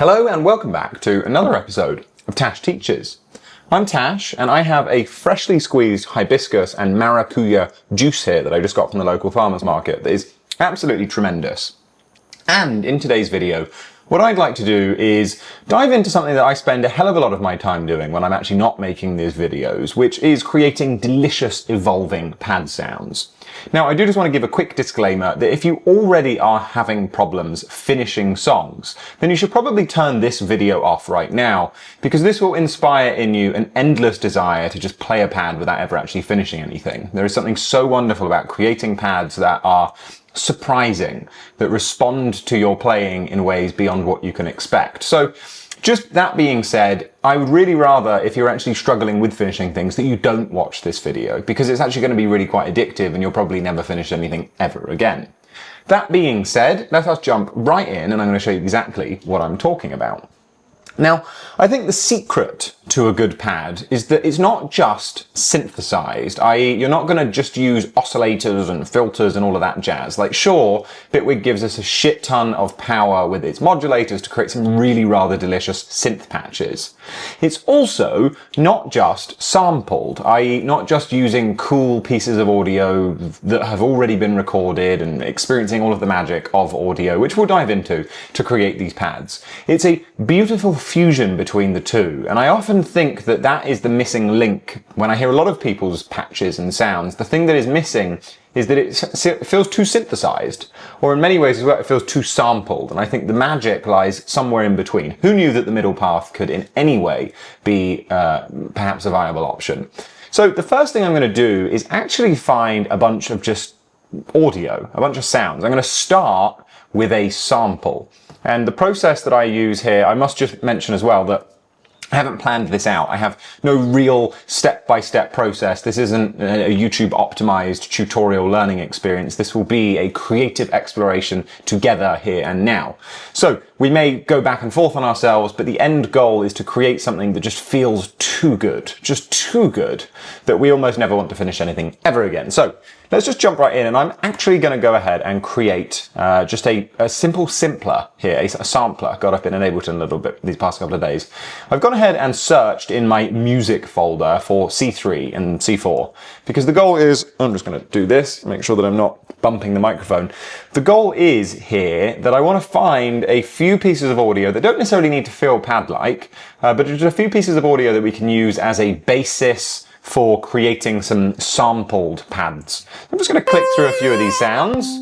Hello and welcome back to another episode of Tash Teaches. I'm Tash and I have a freshly squeezed hibiscus and maracuja juice here that I just got from the local farmer's market that is absolutely tremendous. And in today's video, what I'd like to do is dive into something that I spend a hell of a lot of my time doing when I'm actually not making these videos, which is creating delicious evolving pad sounds. Now, I do just want to give a quick disclaimer that if you already are having problems finishing songs, then you should probably turn this video off right now, because this will inspire in you an endless desire to just play a pad without ever actually finishing anything. There is something so wonderful about creating pads that are surprising, that respond to your playing in ways beyond what you can expect. So just that being said, I would really rather, if you're actually struggling with finishing things, that you don't watch this video, because it's actually going to be really quite addictive and you'll probably never finish anything ever again. That being said, let us jump right in and I'm going to show you exactly what I'm talking about. Now, I think the secret to a good pad is that it's not just synthesized, i.e. you're not going to just use oscillators and filters and all of that jazz. Like, sure, Bitwig gives us a shit ton of power with its modulators to create some really rather delicious synth patches. It's also not just sampled, i.e. not just using cool pieces of audio that have already been recorded and experiencing all of the magic of audio, which we'll dive into to create these pads. It's a beautiful fusion between the two, and I often think that that is the missing link when I hear a lot of people's patches and sounds. The thing that is missing is that it feels too synthesized, or in many ways as well, it feels too sampled, and I think the magic lies somewhere in between. Who knew that the middle path could in any way be perhaps a viable option? So the first thing I'm going to do is actually find a bunch of just audio, a bunch of sounds. I'm going to start with a sample. And the process that I use here, I must just mention as well that I haven't planned this out. I have no real step-by-step process. This isn't a YouTube optimized tutorial learning experience. This will be a creative exploration together here and now. So we may go back and forth on ourselves, but the end goal is to create something that just feels too good, just too good, that we almost never want to finish anything ever again. So let's just jump right in, and I'm actually going to go ahead and create just a simple simpler here, a sampler. God, I've been in Ableton a little bit these past couple of days. I've gone ahead and searched in my music folder for C3 and C4, because the goal is, I'm just going to do this, make sure that I'm not bumping the microphone. The goal is here that I want to find a few pieces of audio that don't necessarily need to feel pad-like, but just a few pieces of audio that we can use as a basis for creating some sampled pads. I'm just going to click through a few of these sounds.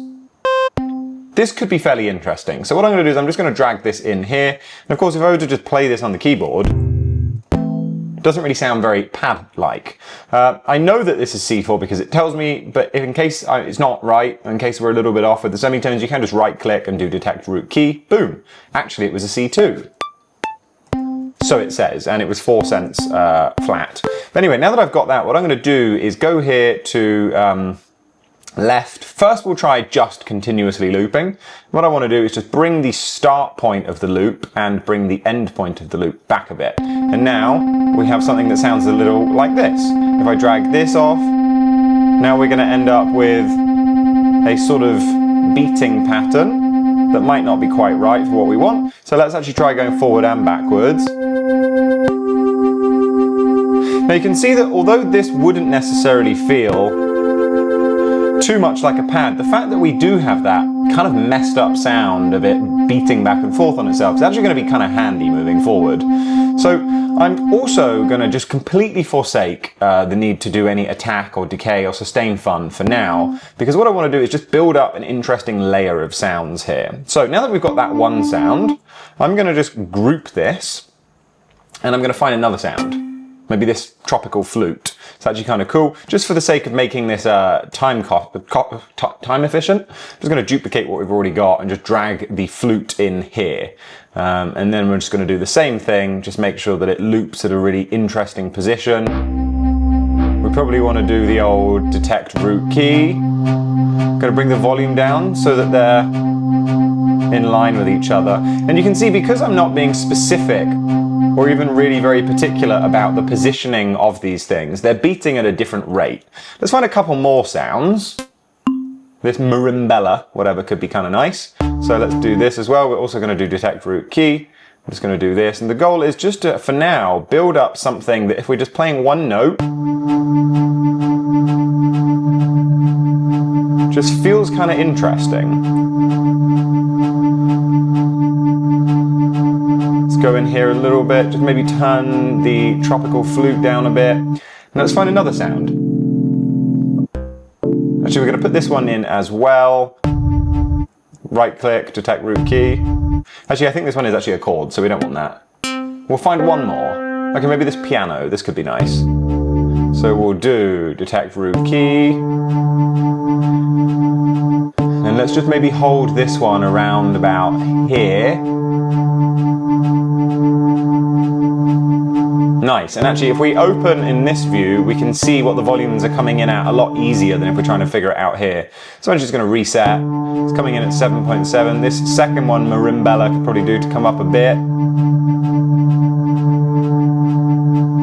This could be fairly interesting. So what I'm going to do is I'm just going to drag this in here. And of course, if I were to just play this on the keyboard, it doesn't really sound very pad-like. I know that this is C4 because it tells me, but if in case it's not right, in case we're a little bit off with the semitones, you can just right-click and do detect root key. Boom. Actually, it was a C2. So it says, and it was 4 cents flat. But anyway, now that I've got that, what I'm going to do is go here to left. First, we'll try just continuously looping. What I want to do is just bring the start point of the loop and bring the end point of the loop back a bit. And now we have something that sounds a little like this. If I drag this off, now we're going to end up with a sort of beating pattern that might not be quite right for what we want. So let's actually try going forward and backwards. Now you can see that although this wouldn't necessarily feel too much like a pad, the fact that we do have that kind of messed up sound of it beating back and forth on itself is actually going to be kind of handy moving forward. So I'm also going to just completely forsake the need to do any attack or decay or sustain fun for now, because what I want to do is just build up an interesting layer of sounds here. So now that we've got that one sound, I'm going to just group this and I'm going to find another sound. Maybe this tropical flute. It's actually kind of cool. Just for the sake of making this time efficient, I'm just going to duplicate what we've already got and just drag the flute in here. And then we're just going to do the same thing, just make sure that it loops at a really interesting position. We probably want to do the old detect root key. Going to bring the volume down so that they're in line with each other. And you can see, because I'm not being specific or even really very particular about the positioning of these things, they're beating at a different rate. Let's find a couple more sounds. This marimbella, whatever, could be kind of nice. So let's do this as well. We're also going to do detect root key. I'm just going to do this, and the goal is just to, for now, build up something that if we're just playing one note, just feels kind of interesting. Let's go in here a little bit, just maybe turn the tropical flute down a bit. Now let's find another sound. Actually, we're going to put this one in as well. Right click, detect root key. Actually, I think this one is actually a chord, so we don't want that. We'll find one more. Okay, maybe this piano, this could be nice. So we'll do detect root key. And let's just maybe hold this one around about here. Nice, and actually if we open in this view, we can see what the volumes are coming in at a lot easier than if we're trying to figure it out here. So I'm just going to reset. It's coming in at 7.7. This second one, Marimbella, could probably do to come up a bit.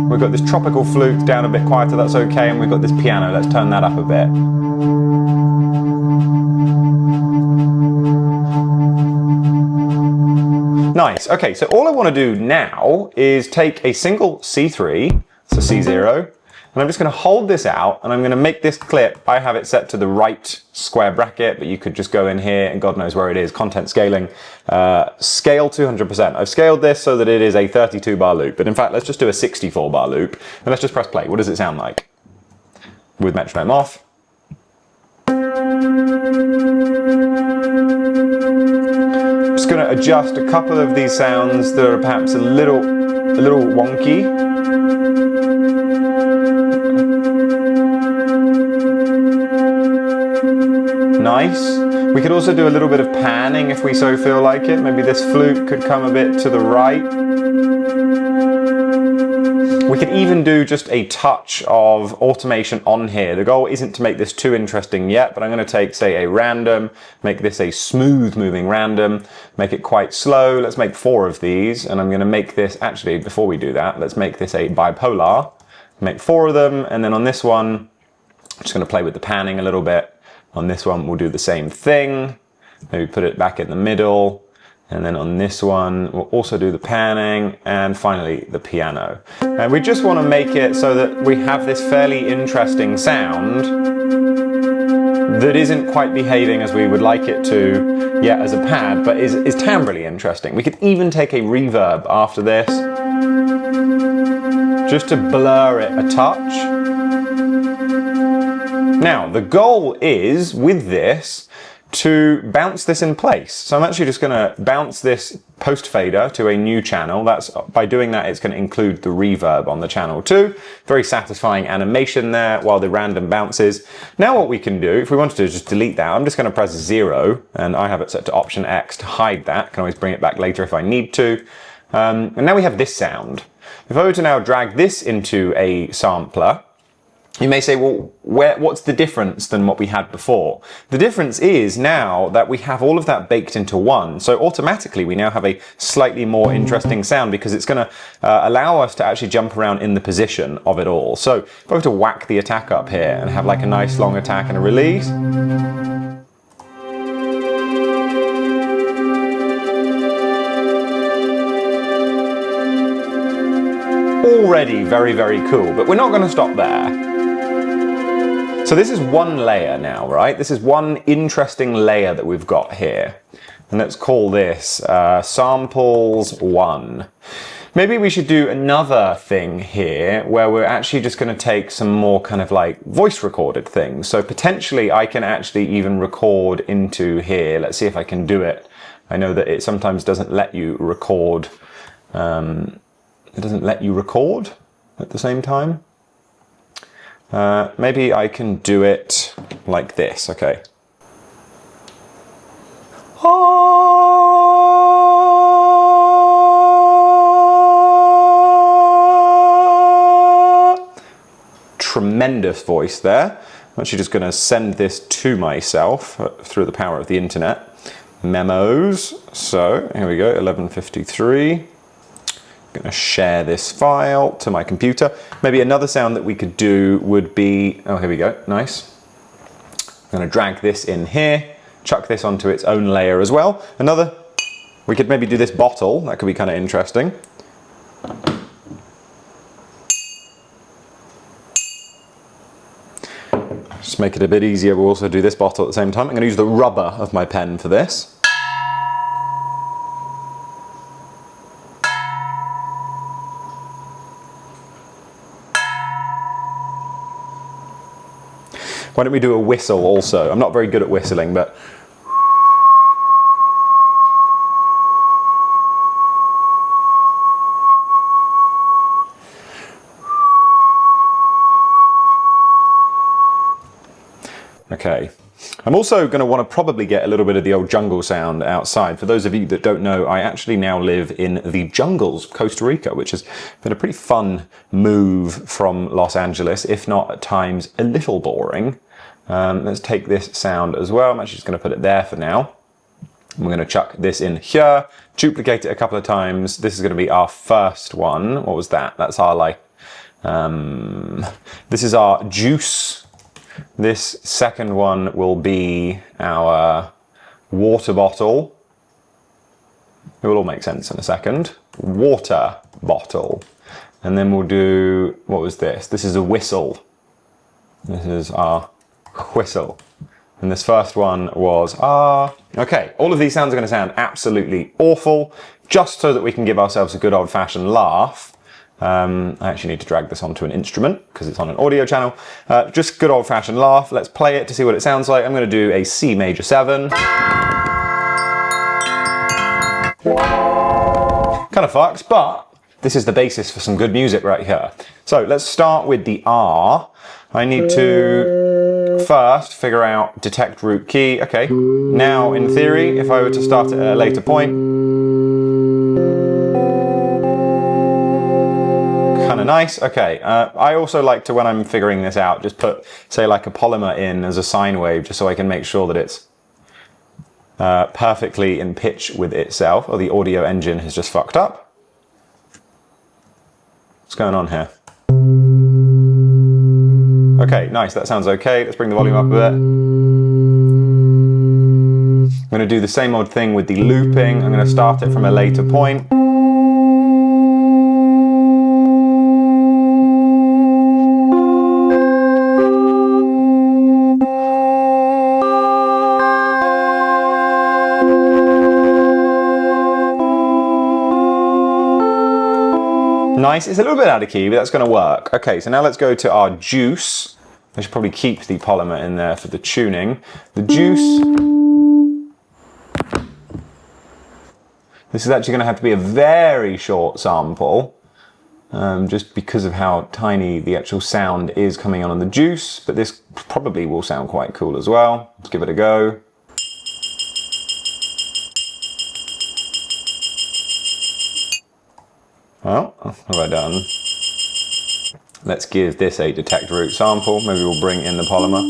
We've got this tropical flute down a bit quieter, that's okay, and we've got this piano, let's turn that up a bit. Nice, okay, so all I want to do now is take a single C3, so C0, and I'm just going to hold this out, and I'm going to make this clip, I have it set to the right square bracket, but you could just go in here, and God knows where it is, content scaling, scale 200%. I've scaled this so that it is a 32 bar loop, but in fact, let's just do a 64 bar loop, and let's just press play. What does it sound like? With metronome off. Just going to adjust a couple of these sounds that are perhaps a little wonky. Nice. We could also do a little bit of panning if we so feel like it. Maybe this flute could come a bit to the right. We could even do just a touch of automation on here. The goal isn't to make this too interesting yet, but I'm going to take, say, a random, make this a smooth moving random, make it quite slow. Let's make 4 of these, and I'm going to make this, actually, before we do that, let's make this a bipolar. Make 4 of them, and then on this one, I'm just going to play with the panning a little bit. On this one, we'll do the same thing. Maybe put it back in the middle. And then on this one, we'll also do the panning, and finally the piano. And we just want to make it so that we have this fairly interesting sound that isn't quite behaving as we would like it to yet as a pad, but is timbrally interesting. We could even take a reverb after this, just to blur it a touch. Now, the goal is, with this, to bounce this in place. So I'm actually just going to bounce this post fader to a new channel. By doing that, it's going to include the reverb on the channel too. Very satisfying animation there while the random bounces. Now what we can do, if we wanted to just delete that, I'm just going to press 0, and I have it set to Option X to hide that. Can always bring it back later if I need to. And now we have this sound. If I were to now drag this into a sampler, you may say, well, what's the difference than what we had before? The difference is now that we have all of that baked into one. So automatically we now have a slightly more interesting sound because it's going to allow us to actually jump around in the position of it all. So if I were to whack the attack up here and have like a nice long attack and a release. Already very, very cool, but we're not going to stop there. So this is one layer now, right? This is one interesting layer that we've got here. And let's call this samples 1. Maybe we should do another thing here where we're actually just going to take some more kind of like voice recorded things. So potentially I can actually even record into here. Let's see if I can do it. I know that it sometimes doesn't let you record. It doesn't let you record at the same time. Maybe I can do it like this, okay. Tremendous voice there. I'm actually just going to send this to myself through the power of the internet. Memos. So here we go, 11:53. Going to share this file to my computer. Maybe another sound that we could do would be, oh, here we go, nice. I'm going to drag this in here, chuck this onto its own layer as well. Another We could maybe do this bottle, that could be kind of interesting. Just make it a bit easier, we'll also do this bottle at the same time. I'm going to use the rubber of my pen for this. Why don't we do a whistle also? I'm not very good at whistling, but... Okay. I'm also going to want to probably get a little bit of the old jungle sound outside. For those of you that don't know, I actually now live in the jungles of Costa Rica, which has been a pretty fun move from Los Angeles, if not at times a little boring. Let's take this sound as well. I'm actually just going to put it there for now. We're going to chuck this in here, duplicate it a couple of times. This is going to be our first one. What was that? That's our this is our juice. This second one will be our water bottle. It will all make sense in a second. Water bottle. And then we'll do, what was this? This is a whistle. This is our whistle. And this first one was okay, all of these sounds are going to sound absolutely awful, just so that we can give ourselves a good old-fashioned laugh. I actually need to drag this onto an instrument because it's on an audio channel. Just good old-fashioned laugh. Let's play it to see what it sounds like. I'm going to do a C major 7. Kind of fucks, but this is the basis for some good music right here. So let's start with the R. I need to first figure out detect root key. Okay, now in theory, if I were to start it at a later point, kind of nice. Okay, I also like to, when I'm figuring this out, just put, say, like a polymer in as a sine wave, just so I can make sure that it's perfectly in pitch with itself. Oh, the audio engine has just fucked up. What's going on here? Okay, nice, that sounds okay. Let's bring the volume up a bit. I'm going to do the same old thing with the looping. I'm going to start it from a later point. Nice, it's a little bit out of key, but that's going to work. Okay, so now let's go to our juice. I should probably keep the polymer in there for the tuning. The juice. This is actually going to have to be a very short sample, just because of how tiny the actual sound is coming on the juice, but this probably will sound quite cool as well. Let's give it a go. Well, what have I done? Let's give this a detect root sample. Maybe we'll bring in the polymer.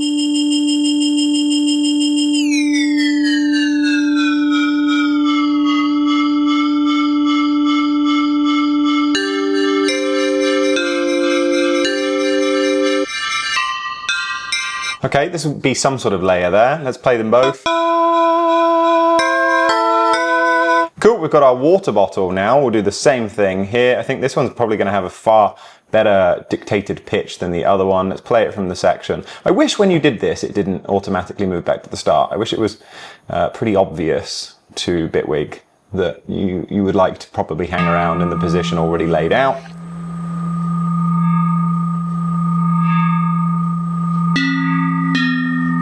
Okay, this would be some sort of layer there. Let's play them both. Cool, we've got our water bottle now. We'll do the same thing here. I think this one's probably going to have a far better dictated pitch than the other one. Let's play it from the section. I wish when you did this, it didn't automatically move back to the start. I wish it was pretty obvious to Bitwig that you would like to probably hang around in the position already laid out.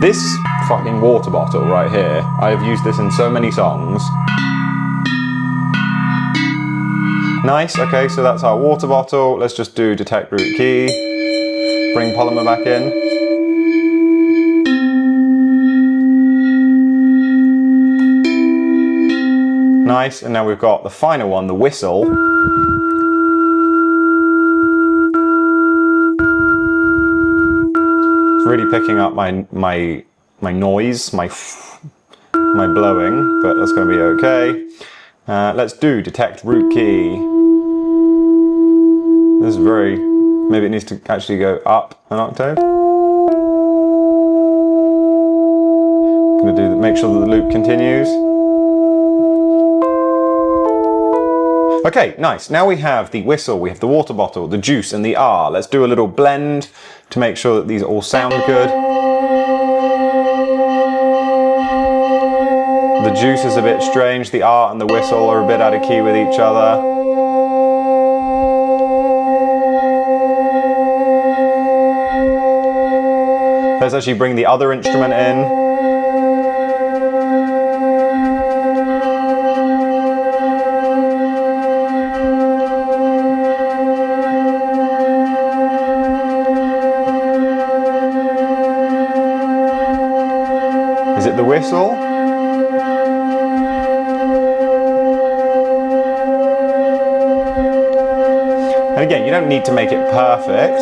This fucking water bottle right here, I have used this in so many songs. Nice, okay, so that's our water bottle. Let's just do detect root key. Bring polymer back in. Nice, and now we've got the final one, the whistle. It's really picking up my noise, my blowing, but that's going to be okay. Let's do detect root key. This is very, maybe it needs to actually go up an octave. Gonna do, make sure that the loop continues. Okay, nice. Now we have the whistle, we have the water bottle, the juice, and the R. Let's do a little blend to make sure that these all sound good. The juice is a bit strange, the R and the whistle are a bit out of key with each other. Let's actually bring the other instrument in. Is it the whistle? And again, you don't need to make it perfect.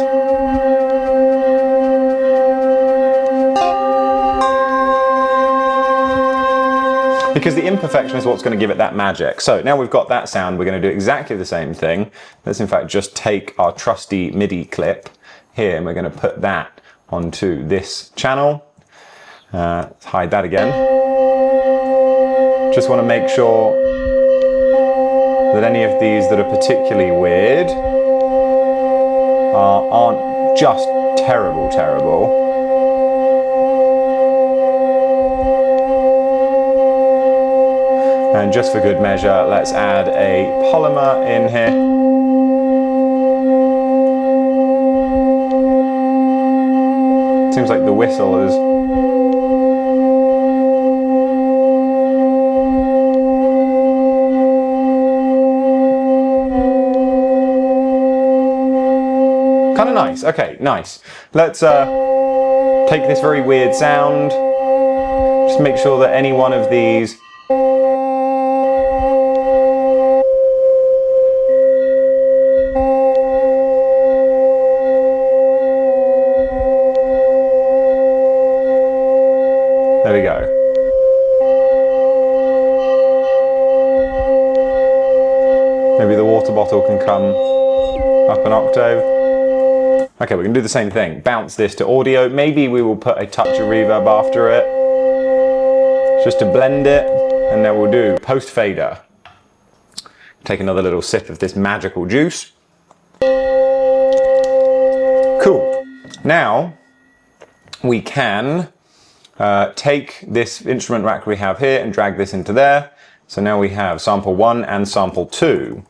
Because the imperfection is what's going to give it that magic. So now we've got that sound, we're going to do exactly the same thing. Let's in fact just take our trusty MIDI clip here and we're going to put that onto this channel. Let's hide that again. Just want to make sure that any of these that are particularly weird aren't just terrible. And just for good measure, let's add a polymer in here. Seems like the whistle is kind of nice. Okay, nice. Let's take this very weird sound. Just make sure that any one of these there we go. Maybe the water bottle can come up an octave. Okay, we're going to do the same thing. Bounce this to audio. Maybe we will put a touch of reverb after it, just to blend it, and then we'll do post fader. Take another little sip of this magical juice. Cool. Now we can take this instrument rack we have here and drag this into there. So now we have sample 1 and sample 2.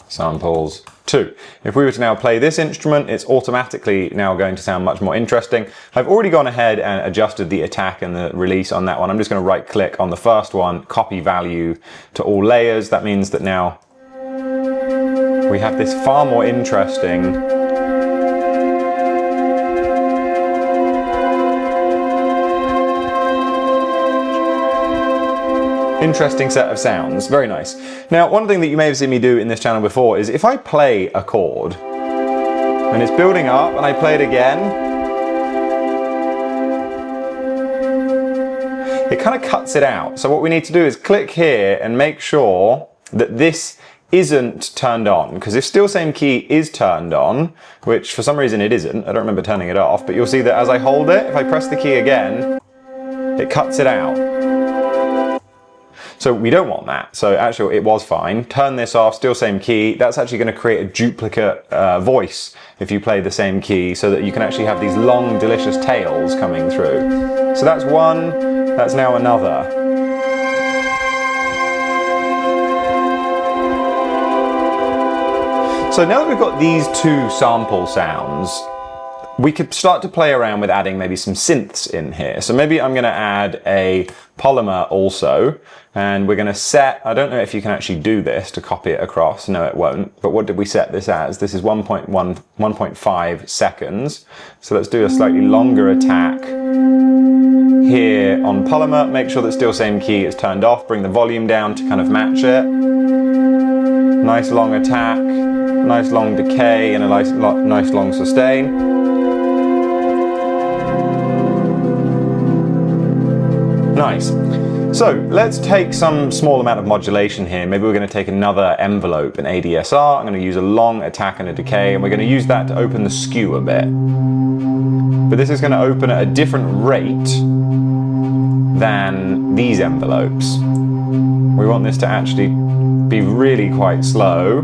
Samples 2. If we were to now play this instrument, it's automatically now going to sound much more interesting. I've already gone ahead and adjusted the attack and the release on that one. I'm just going to right click on the first one, copy value to all layers. That means that now we have this far more interesting set of sounds. Very nice. Now, one thing that you may have seen me do in this channel before is if I play a chord and it's building up and I play it again, it kind of cuts it out. So what we need to do is click here and make sure that this isn't turned on, because if still same key is turned on, which for some reason it isn't, I don't remember turning it off, but you'll see that as I hold it, if I press the key again, it cuts it out. So we don't want that. So actually it was fine. Turn this off, still same key. That's actually going to create a duplicate voice if you play the same key, so that you can actually have these long, delicious tails coming through. So that's one, that's now another. So now that we've got these two sample sounds, we could start to play around with adding maybe some synths in here. So maybe I'm going to add a polymer also, and we're going to set, I don't know if you can actually do this to copy it across, no it won't, but what did we set this as? This is 1.5 seconds. So let's do a slightly longer attack here on polymer, make sure that still same key is turned off, bring the volume down to kind of match it. Nice long attack, nice long decay, and a nice long sustain. Nice. So let's take some small amount of modulation here. Maybe we're going to take another envelope, an ADSR. I'm going to use a long attack and a decay, and we're going to use that to open the skew a bit. But this is going to open at a different rate than these envelopes. We want this to actually be really quite slow.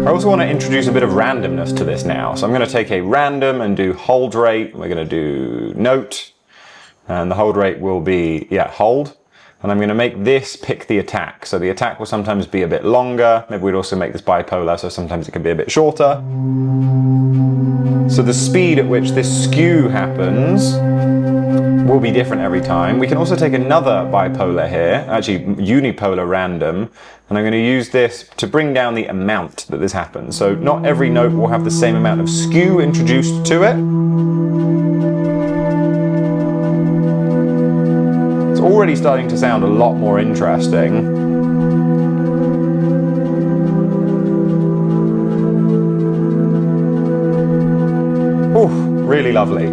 I also want to introduce a bit of randomness to this now. So I'm going to take a random and do hold rate. We're going to do note. And the hold rate will be, hold. And I'm going to make this pick the attack. So the attack will sometimes be a bit longer. Maybe we'd also make this bipolar, so sometimes it can be a bit shorter. So the speed at which this skew happens will be different every time. We can also take another bipolar here, actually unipolar random, and I'm going to use this to bring down the amount that this happens. So not every note will have the same amount of skew introduced to it. It's already starting to sound a lot more interesting. Really lovely.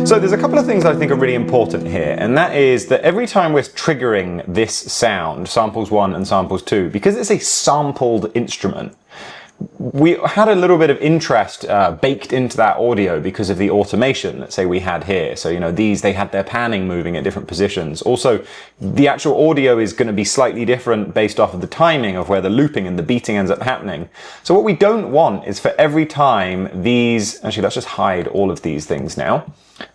So there's a couple of things I think are really important here, and that is that every time we're triggering this sound, samples 1 and samples 2, because it's a sampled instrument, we had a little bit of interest baked into that audio because of the automation that say we had here. So, you know, they had their panning moving at different positions. Also, the actual audio is going to be slightly different based off of the timing of where the looping and the beating ends up happening. So what we don't want is for every time these, actually let's just hide all of these things now.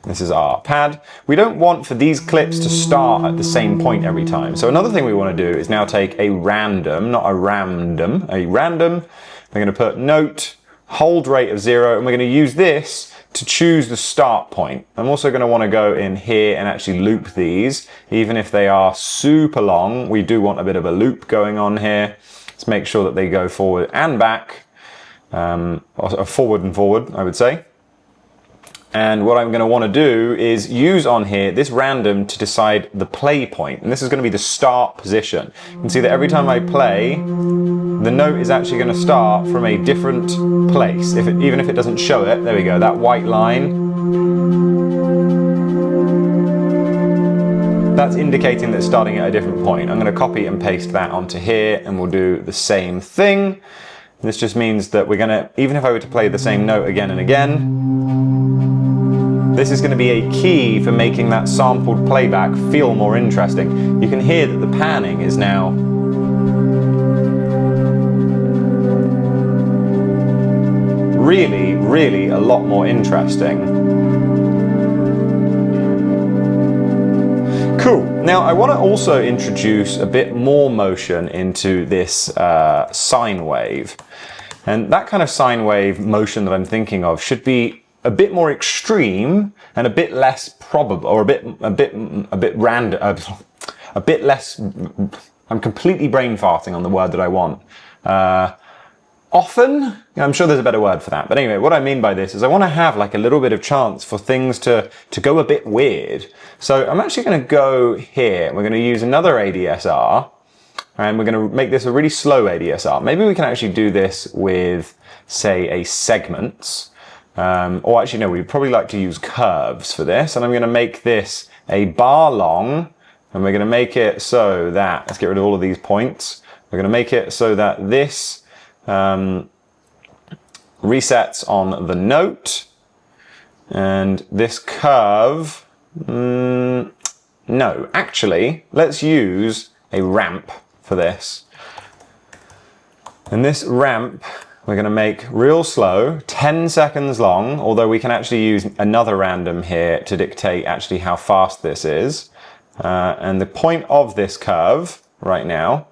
This is our pad. We don't want for these clips to start at the same point every time. So another thing we want to do is now take a random, not a random, a random. We're going to put note, hold rate of 0, and we're going to use this to choose the start point. I'm also going to want to go in here and actually loop these. Even if they are super long, we do want a bit of a loop going on here. Let's make sure that they go forward and back, or forward and forward, I would say. And what I'm going to want to do is use on here this random to decide the play point. And this is going to be the start position. You can see that every time I play, the note is actually going to start from a different place. Even if it doesn't show it, there we go, that white line, that's indicating that it's starting at a different point. I'm going to copy and paste that onto here, and we'll do the same thing. This just means that we're going to, even if I were to play the same note again and again, this is going to be a key for making that sampled playback feel more interesting. You can hear that the panning is now really, really a lot more interesting. Cool. Now I want to also introduce a bit more motion into this sine wave. And that kind of sine wave motion that I'm thinking of should be a bit more extreme and a bit less probable, or a bit random, a bit less. I'm completely brain farting on the word that I want. Often, I'm sure there's a better word for that. But anyway, what I mean by this is I want to have like a little bit of chance for things to go a bit weird. So I'm actually going to go here. We're going to use another ADSR, and we're going to make this a really slow ADSR. Maybe we can actually do this with, say, a segments. Or actually, no, we'd probably like to use curves for this. And I'm going to make this a bar long, and we're going to make it so that, let's get rid of all of these points. We're going to make it so that this resets on the note, and this curve, no, actually, let's use a ramp for this. And this ramp, we're going to make real slow, 10 seconds long, although we can actually use another random here to dictate actually how fast this is. And the point of this curve right now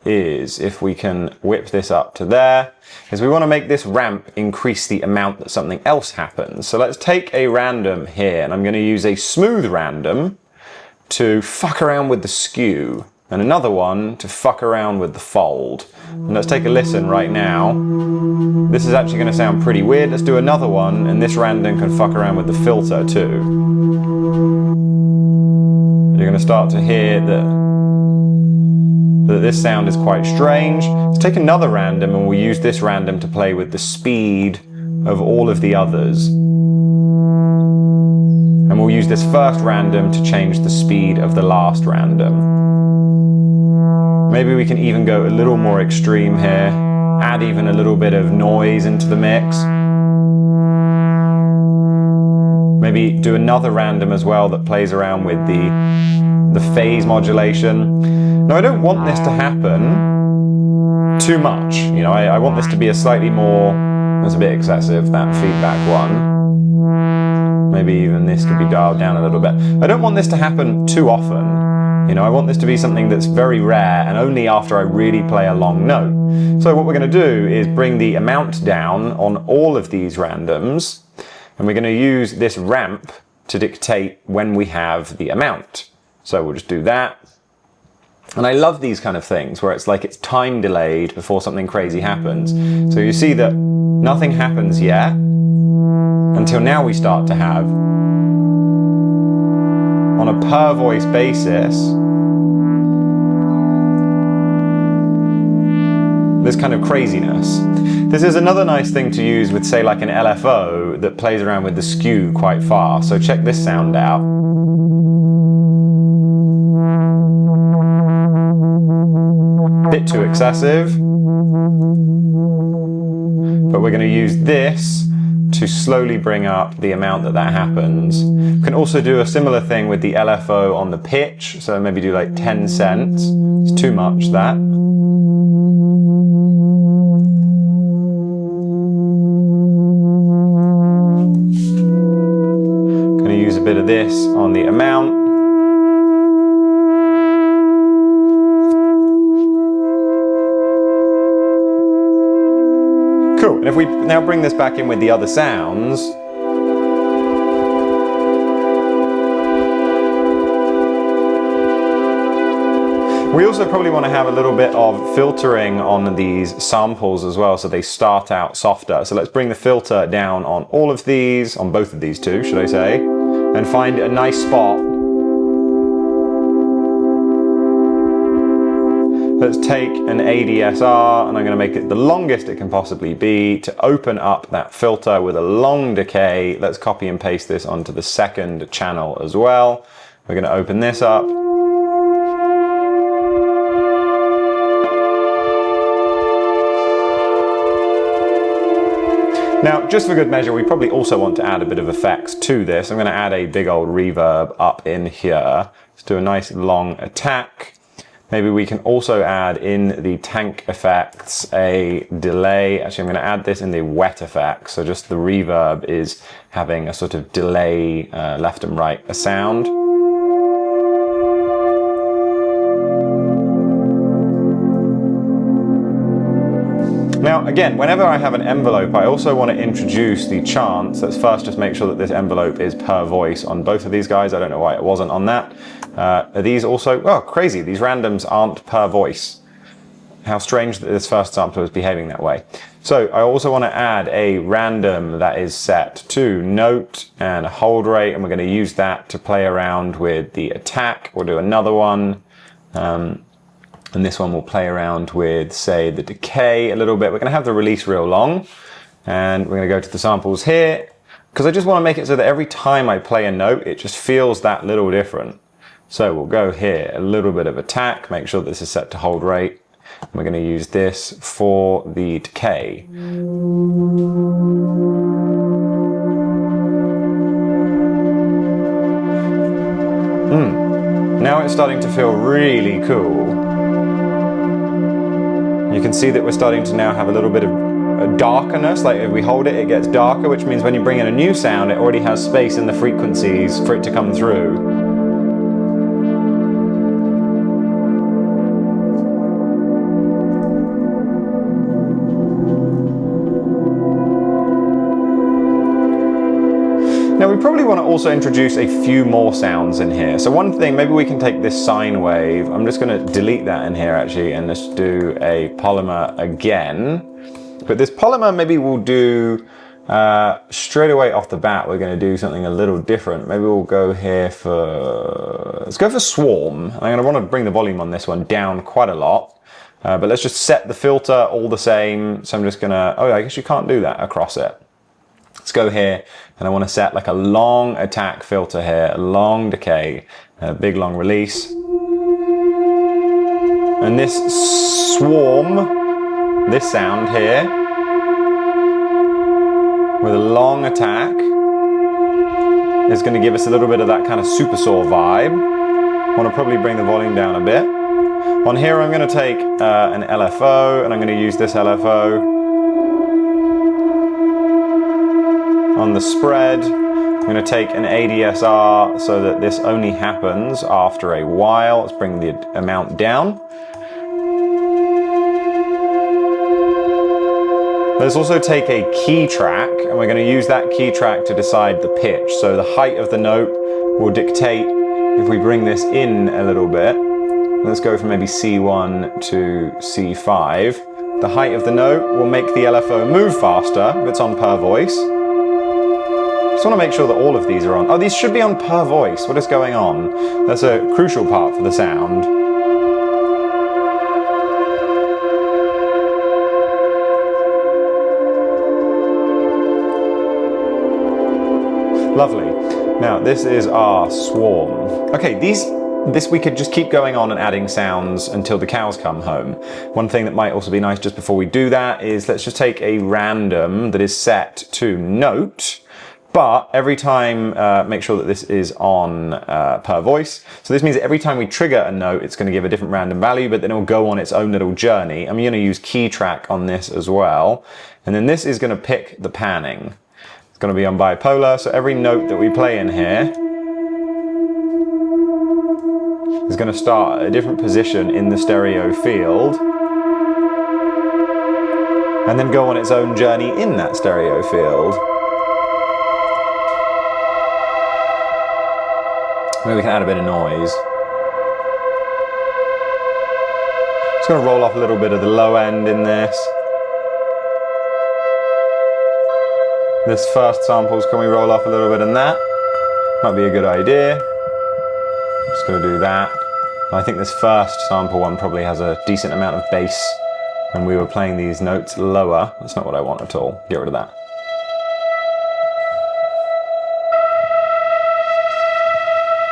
is, if we can whip this up to there, is we want to make this ramp increase the amount that something else happens. So let's take a random here, and I'm going to use a smooth random to fuck around with the skew, and another one to fuck around with the fold. And let's take a listen right now. This is actually going to sound pretty weird. Let's do another one, and this random can fuck around with the filter too. You're going to start to hear that this sound is quite strange. Let's take another random, and we'll use this random to play with the speed of all of the others. And we'll use this first random to change the speed of the last random. Maybe we can even go a little more extreme here, add even a little bit of noise into the mix. Maybe do another random as well that plays around with the phase modulation. Now I don't want this to happen too much. You know, I want this to be a slightly more, that's a bit excessive, that feedback one. Maybe even this could be dialed down a little bit. I don't want this to happen too often. You know, I want this to be something that's very rare and only after I really play a long note. So what we're going to do is bring the amount down on all of these randoms, and we're going to use this ramp to dictate when we have the amount. So we'll just do that. And I love these kind of things where it's like it's time delayed before something crazy happens. So you see that nothing happens yet until now we start to have, on a per voice basis, this kind of craziness. This is another nice thing to use with, say, like an LFO that plays around with the skew quite far. So check this sound out. Bit too excessive, but we're going to use this to slowly bring up the amount that happens. We can also do a similar thing with the LFO on the pitch, so maybe do like 10 cents. It's too much, that. Going to use a bit of this on the amount. Cool, and if we now bring this back in with the other sounds, we also probably want to have a little bit of filtering on these samples as well, so they start out softer. So let's bring the filter down on all of these, on both of these two, should I say, and find a nice spot. Let's take an ADSR, and I'm going to make it the longest it can possibly be to open up that filter with a long decay. Let's copy and paste this onto the second channel as well. We're going to open this up. Now, just for good measure, we probably also want to add a bit of effects to this. I'm going to add a big old reverb up in here. Let's do a nice long attack. Maybe we can also add in the tank effects a delay. Actually, I'm going to add this in the wet effects. So just the reverb is having a sort of delay left and right a sound. Now, again, whenever I have an envelope, I also want to introduce the chance. Let's first just make sure that this envelope is per voice on both of these guys. I don't know why it wasn't on that. Are these also, oh, crazy, these randoms aren't per voice. How strange that this first sampler was behaving that way. So I also want to add a random that is set to note and a hold rate, and we're going to use that to play around with the attack. We'll do another one. And this one will play around with, say, the decay a little bit. We're going to have the release real long, and we're going to go to the samples here, because I just want to make it so that every time I play a note, it just feels that little different. So we'll go here, a little bit of attack, make sure this is set to hold rate. And we're going to use this for the decay. Now it's starting to feel really cool. You can see that we're starting to now have a little bit of a darkness, like if we hold it, it gets darker, which means when you bring in a new sound, it already has space in the frequencies for it to come through. Now we probably want to also introduce a few more sounds in here. So one thing, maybe we can take this sine wave. I'm just going to delete that in here actually, and let's do a polymer again. But this polymer maybe we'll do straight away off the bat. We're going to do something a little different. Maybe we'll go here for, let's go for swarm. I'm going to want to bring the volume on this one down quite a lot. But let's just set the filter all the same. So I'm just going to, oh, I guess you can't do that across it. Let's go here, and I want to set like a long attack filter here, a long decay, a big long release. And this swarm, this sound here, with a long attack, is going to give us a little bit of that kind of super saw vibe. I want to probably bring the volume down a bit. On here I'm going to take an LFO, and I'm going to use this LFO. On the spread, I'm going to take an ADSR so that this only happens after a while. Let's bring the amount down. Let's also take a key track, and we're going to use that key track to decide the pitch. So the height of the note will dictate if we bring this in a little bit. Let's go from maybe C1 to C5. The height of the note will make the LFO move faster if it's on per voice. Just want to make sure that all of these are on. Oh, these should be on per voice. What is going on? That's a crucial part for the sound. Lovely. Now, this is our swarm. Okay, this we could just keep going on and adding sounds until the cows come home. One thing that might also be nice just before we do that is let's just take a random that is set to note, but every time make sure that this is on per voice. So this means that every time we trigger a note, it's going to give a different random value, but then it will go on its own little journey. I'm going to use key track on this as well. And then this is going to pick the panning. It's going to be on bipolar, so every note that we play in here is going to start at a different position in the stereo field and then go on its own journey in that stereo field. Maybe we can add a bit of noise. Just going to roll off a little bit of the low end in this. This first samples, can we roll off a little bit in that? Might be a good idea. Just going to do that. I think this first sample one probably has a decent amount of bass when we were playing these notes lower. That's not what I want at all. Get rid of that.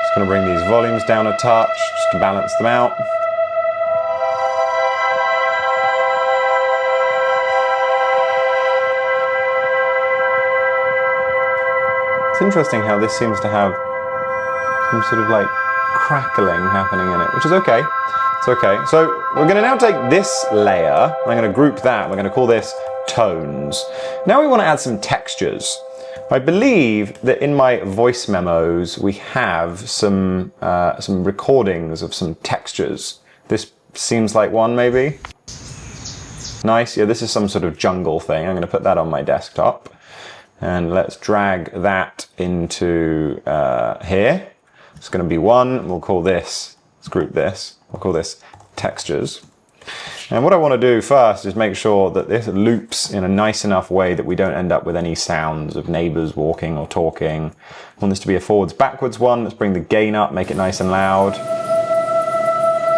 Just going to bring these volumes down a touch just to balance them out. It's interesting how this seems to have some sort of like crackling happening in it, which is okay. It's okay. So we're going to now take this layer, I'm going to group that, we're going to call this tones. Now we want to add some textures. I believe that in my voice memos we have some recordings of some textures. This seems like one maybe. Nice, yeah, this is some sort of jungle thing. I'm going to put that on my desktop. And let's drag that into here. It's going to be one. We'll call this, let's group this. We'll call this textures. And what I want to do first is make sure that this loops in a nice enough way that we don't end up with any sounds of neighbors walking or talking. I want this to be a forwards backwards one. Let's bring the gain up, make it nice and loud.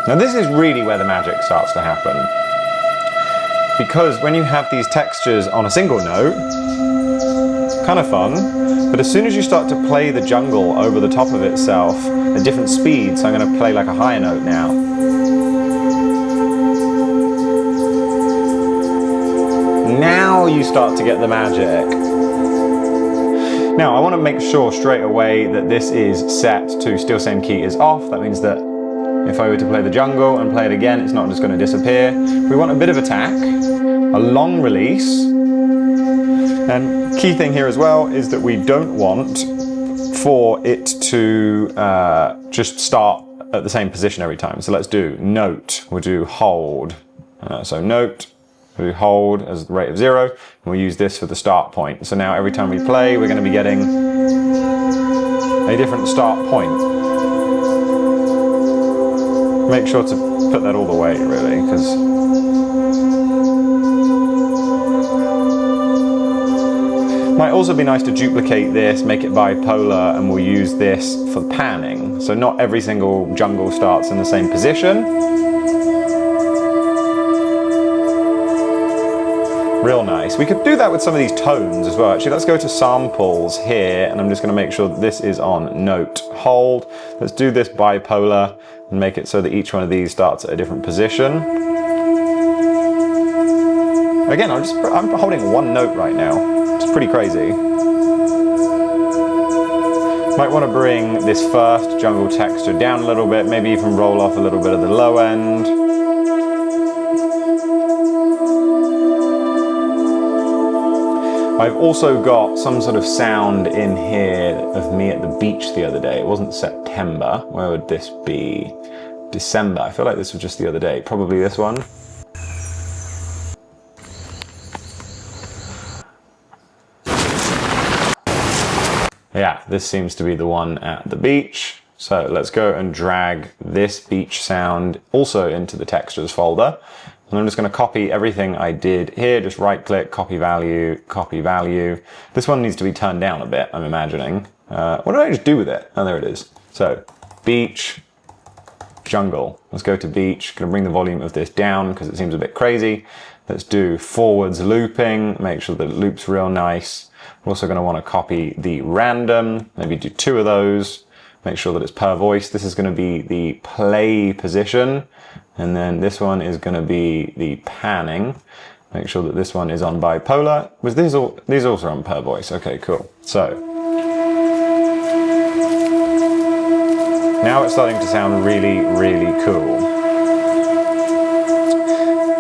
Now this is really where the magic starts to happen. Because when you have these textures on a single note, kind of fun, but as soon as you start to play the jungle over the top of itself at different speeds, so I'm going to play like a higher note now. Now you start to get the magic. Now I want to make sure straight away that this is set to still same key is off. That means that if I were to play the jungle and play it again, it's not just going to disappear. We want a bit of attack, a long release. And key thing here as well is that we don't want for it to just start at the same position every time. So let's do note, we'll do hold. So note, we'll do hold as the rate of 0, and we'll use this for the start point. So now every time we play, we're going to be getting a different start point. Make sure to put that all the way, really, because might also be nice to duplicate this, make it bipolar, and we'll use this for panning. So not every single jungle starts in the same position. Real nice. We could do that with some of these tones as well. Actually, let's go to samples here, and I'm just going to make sure that this is on note, hold. Let's do this bipolar and make it so that each one of these starts at a different position. Again, I'm holding one note right now. It's pretty crazy. Might want to bring this first jungle texture down a little bit, maybe even roll off a little bit of the low end. I've also got some sort of sound in here of me at the beach the other day. It wasn't September. Where would this be? December. I feel like this was just the other day. Probably this one. Yeah, this seems to be the one at the beach. So let's go and drag this beach sound also into the textures folder. And I'm just going to copy everything I did here. Just right click, copy value, copy value. This one needs to be turned down a bit, I'm imagining. What did I just do with it? Oh, there it is. So beach, jungle. Let's go to beach. Going to bring the volume of this down because it seems a bit crazy. Let's do forwards looping. Make sure that it loops real nice. We're also going to want to copy the random, maybe do 2 of those, make sure that it's per voice. This is going to be the play position, and then this one is going to be the panning. Make sure that this one is on bipolar. Was these also on per voice? Okay, cool. So now it's starting to sound really, really cool.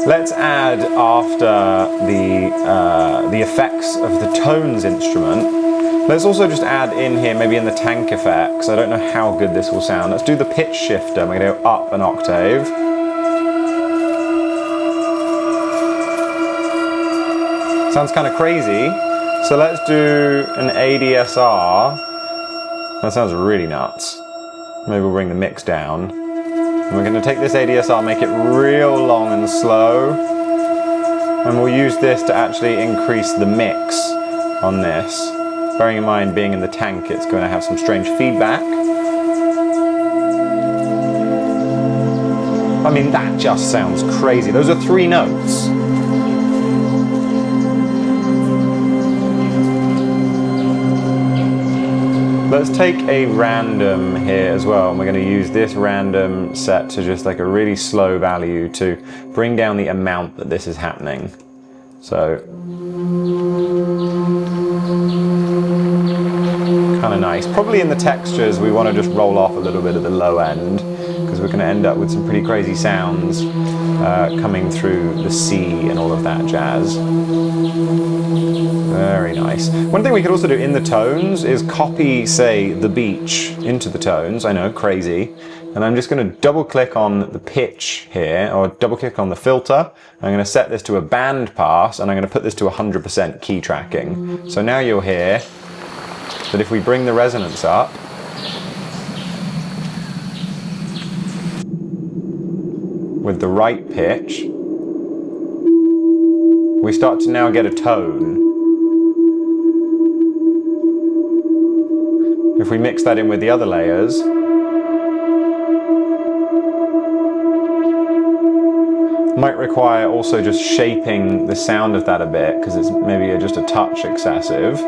Let's add, after the effects of the tones instrument, let's also just add in here, maybe in the tank effects. I don't know how good this will sound. Let's do the pitch shifter. We're going to go up an octave. Sounds kind of crazy. So let's do an ADSR. That sounds really nuts. Maybe we'll bring the mix down. And we're going to take this ADSR, make it real long and slow, and we'll use this to actually increase the mix on this. Bearing in mind, being in the tank, it's going to have some strange feedback. I mean, that just sounds crazy. Those are 3 notes. Let's take a random here as well, and we're going to use this random set to just like a really slow value to bring down the amount that this is happening. So kind of nice. Probably in the textures we want to just roll off a little bit of the low end, because we're going to end up with some pretty crazy sounds coming through the C and all of that jazz. Very nice. One thing we could also do in the tones is copy, say, the beach into the tones. I know, crazy. And I'm just going to double click on the pitch here, or double click on the filter. I'm going to set this to a band pass, and I'm going to put this to 100% key tracking. So now you'll hear that if we bring the resonance up, with the right pitch, we start to now get a tone. If we mix that in with the other layers, might require also just shaping the sound of that a bit, because it's maybe just a touch excessive.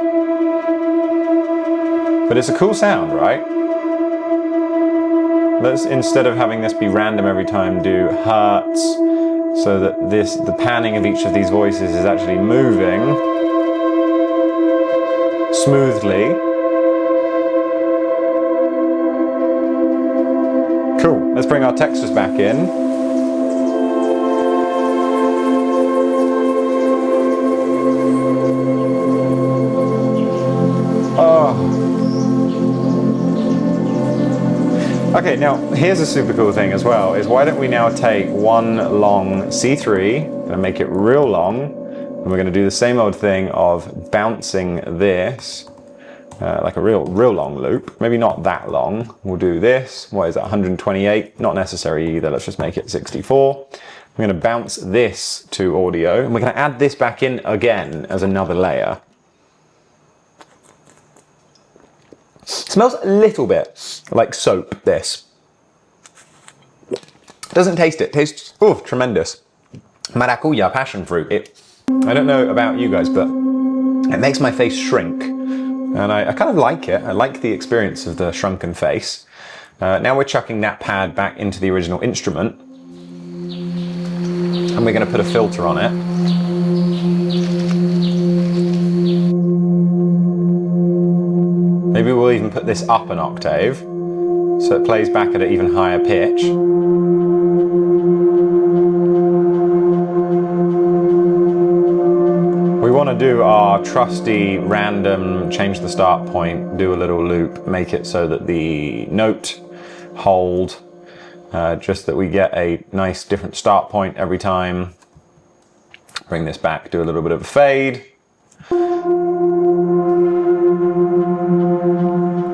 But it's a cool sound, right? Let's, instead of having this be random every time, do hertz, so that the panning of each of these voices is actually moving smoothly. Cool, let's bring our textures back in. Oh. Okay, now here's a super cool thing as well, is why don't we now take one long C3, gonna make it real long, and we're gonna do the same old thing of bouncing this, like a real long loop. Maybe not that long. We'll do this. What is that, 128? Not necessary either. Let's just make it 64. I'm going to bounce this to audio, and we're going to add this back in again as another layer. Smells a little bit like soap, this. Doesn't taste it. Tastes, oh, tremendous. Maracuya, passion fruit. I don't know about you guys, but it makes my face shrink. And I kind of like it. I like the experience of the shrunken face. Now we're chucking that pad back into the original instrument. And we're going to put a filter on it. Maybe we'll even put this up an octave, so it plays back at an even higher pitch. We want to do our trusty random, change the start point, do a little loop, make it so that the note hold, just that we get a nice different start point every time. Bring this back, do a little bit of a fade.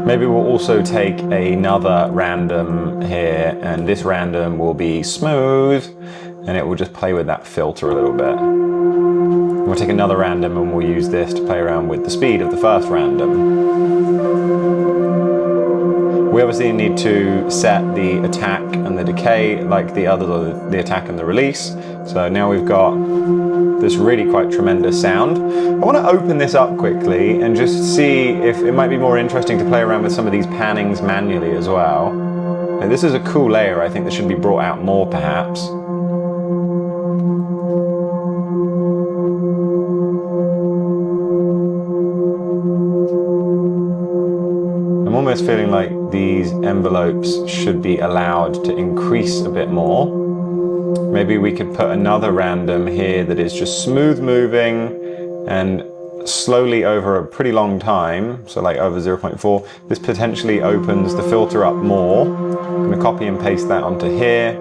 Maybe we'll also take another random here, and this random will be smooth, and it will just play with that filter a little bit. We'll take another random and we'll use this to play around with the speed of the first random. We obviously need to set the attack and the decay like the others, or the attack and the release. So now we've got this really quite tremendous sound. I want to open this up quickly and just see if it might be more interesting to play around with some of these pannings manually as well. Now, this is a cool layer. I think this should be brought out more perhaps. I'm almost feeling like these envelopes should be allowed to increase a bit more. Maybe we could put another random here that is just smooth moving and slowly over a pretty long time, so like over 0.4. This potentially opens the filter up more. I'm going to copy and paste that onto here.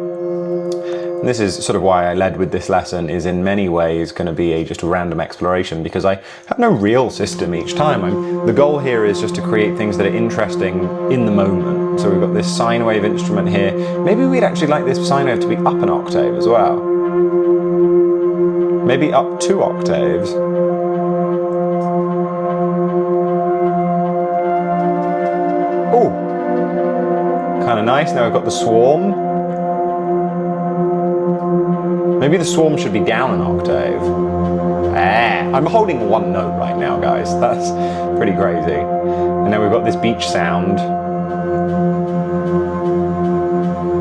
And this is sort of why I led with this lesson, is in many ways going to be just a random exploration, because I have no real system each time. The goal here is just to create things that are interesting in the moment. So we've got this sine wave instrument here. Maybe we'd actually like this sine wave to be up an octave as well. Maybe up 2 octaves. Oh, kind of nice. Now we've got the swarm. Maybe the swarm should be down an octave. I'm holding one note right now, guys. That's pretty crazy. And then we've got this beach sound.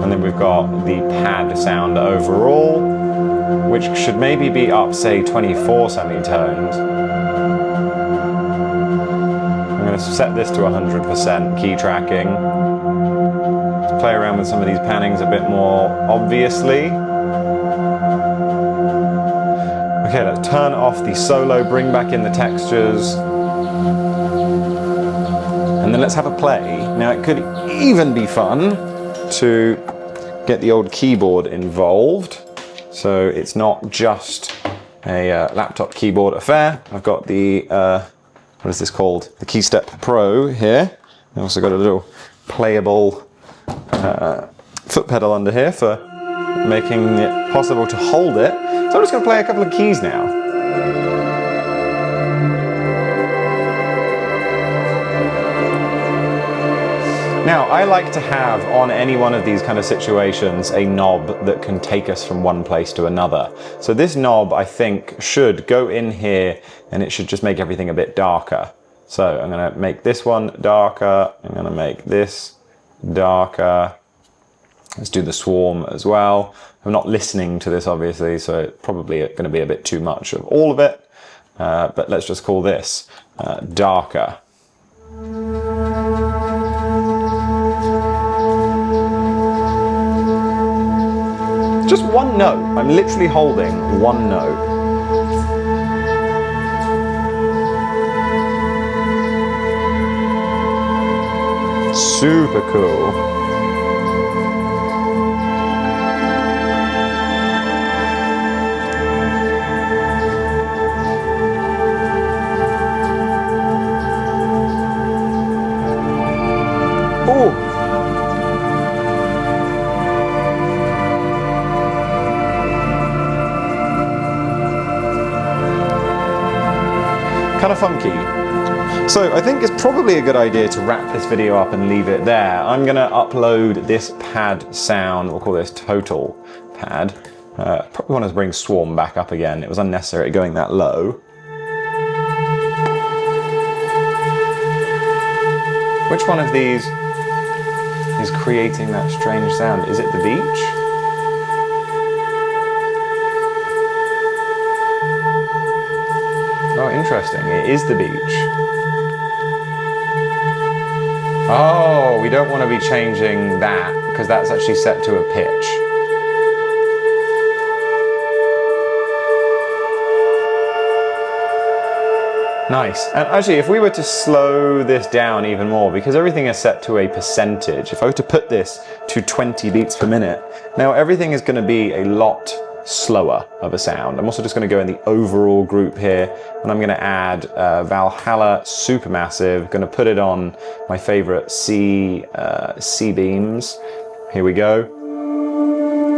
And then we've got the pad sound overall, which should maybe be up, say, 24 semitones. I'm going to set this to 100% key tracking. Let's play around with some of these pannings a bit more obviously. Okay, let's turn off the solo, bring back in the textures. And then let's have a play. Now it could even be fun to get the old keyboard involved. So it's not just a laptop keyboard affair. I've got the, what is this called? The KeyStep Pro here. I've also got a little playable foot pedal under here for making it possible to hold it. So I'm just going to play a couple of keys now. Now, I like to have on any one of these kind of situations a knob that can take us from one place to another. So this knob, I think, should go in here and it should just make everything a bit darker. So I'm going to make this one darker. I'm going to make this darker. Let's do the swarm as well. I'm not listening to this, obviously, so it's probably going to be a bit too much of all of it. But let's just call this darker. Just one note. I'm literally holding one note. Super cool. Ooh. Kind of funky. So I think it's probably a good idea to wrap this video up and leave it there. I'm going to upload this pad sound, we'll call this total pad. Probably want to bring swarm back up again. It was unnecessary going that low. Which one of these is creating that strange sound? Is it the beach? Oh, interesting. It is the beach. Oh, we don't want to be changing that because that's actually set to a pitch. Nice. And actually, if we were to slow this down even more, because everything is set to a percentage, if I were to put this to 20 beats per minute, now everything is going to be a lot slower of a sound. I'm also just going to go in the overall group here, and I'm going to add Valhalla Supermassive. Going to put it on my favorite C beams. Here we go.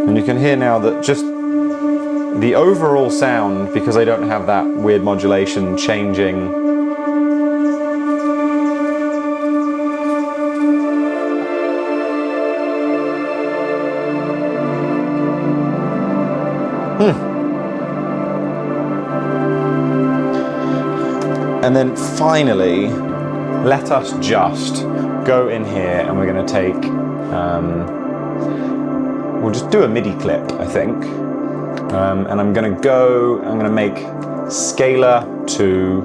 And you can hear now that just the overall sound, because I don't have that weird modulation changing. And then finally, let us just go in here and we're going to take, we'll just do a MIDI clip, I think. And I'm going to make scalar 2,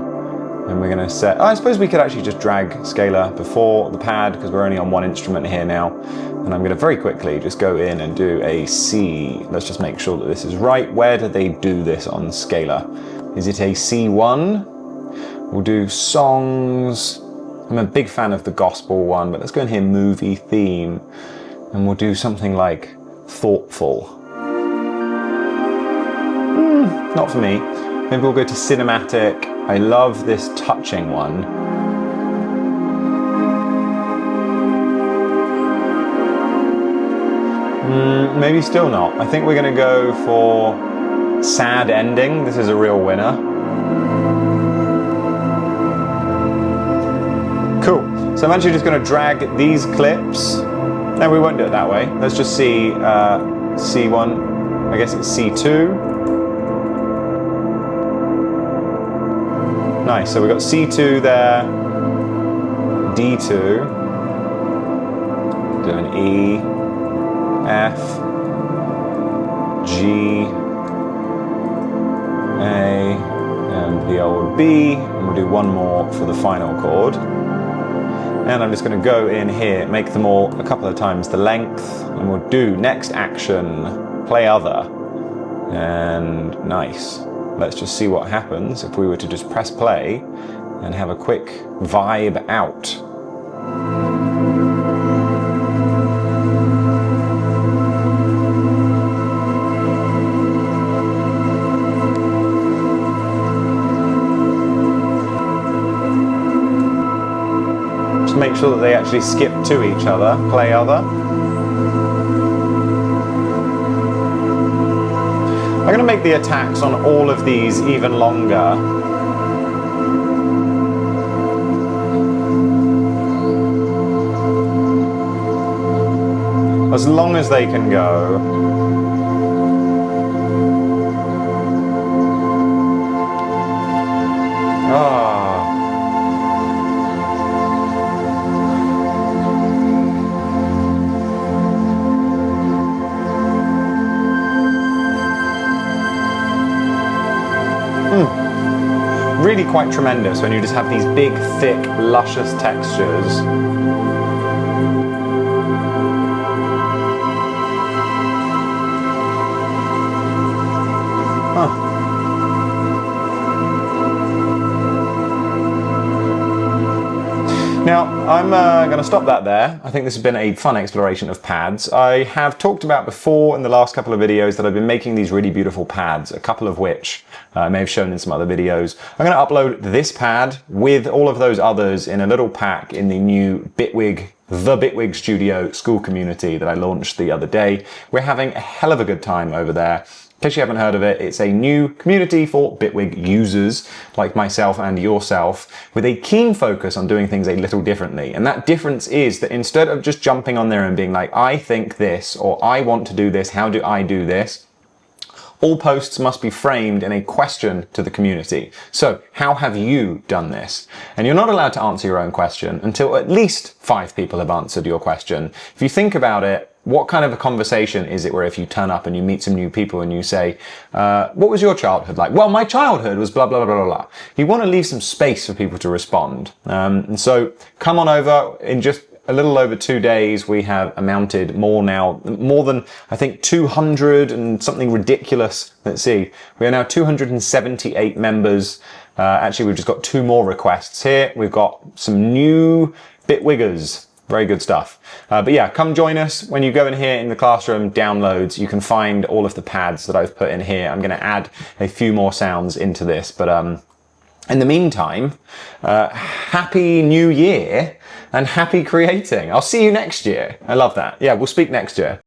and we're going to set, I suppose we could actually just drag scalar before the pad because we're only on one instrument here now. And I'm going to very quickly just go in and do a C. Let's just make sure that this is right. Where do they do this on scalar? Is it a C1? We'll do songs. I'm a big fan of the gospel one, but let's go in here, movie theme, and we'll do something like thoughtful. Not for me. Maybe we'll go to cinematic. I love this touching one. Maybe still not. I think we're going to go for sad ending. This is a real winner. Cool. So I'm actually just going to drag these clips. No, we won't do it that way. Let's just see C1. I guess it's C2. Nice. So we've got C2 there. D2. Do an E. F. G. A. And the old B. And we'll do one more for the final chord. And I'm just going to go in here, make them all a couple of times the length, and we'll do next action, play other, and nice. Let's just see what happens if we were to just press play and have a quick vibe out. Make sure that they actually skip to each other, play other. I'm going to make the attacks on all of these even longer. As long as they can go. Really quite tremendous when you just have these big, thick, luscious textures. Now, I'm going to stop that there. I think this has been a fun exploration of pads. I have talked about before in the last couple of videos that I've been making these really beautiful pads, a couple of which I may have shown in some other videos. I'm going to upload this pad with all of those others in a little pack in the new Bitwig Studio school community that I launched the other day. We're having a hell of a good time over there. In case you haven't heard of it, it's a new community for Bitwig users like myself and yourself with a keen focus on doing things a little differently. And that difference is that instead of just jumping on there and being like, I think this, or I want to do this, how do I do this? All posts must be framed in a question to the community. So, how have you done this? And you're not allowed to answer your own question until at least 5 people have answered your question. If you think about it, what kind of a conversation is it where if you turn up and you meet some new people and you say, what was your childhood like? Well, my childhood was blah, blah, blah, blah, blah. You want to leave some space for people to respond. And so come on over in just a little over 2 days, we have amounted more than, I think, 200 and something ridiculous. Let's see, we are now 278 members. Actually, we've just got 2 more requests here. We've got some new Bitwiggers. Very good stuff. But yeah, come join us. When you go in here in the classroom downloads, you can find all of the pads that I've put in here. I'm going to add a few more sounds into this, but in the meantime, happy new year and happy creating. I'll see you next year. I love that. Yeah, we'll speak next year.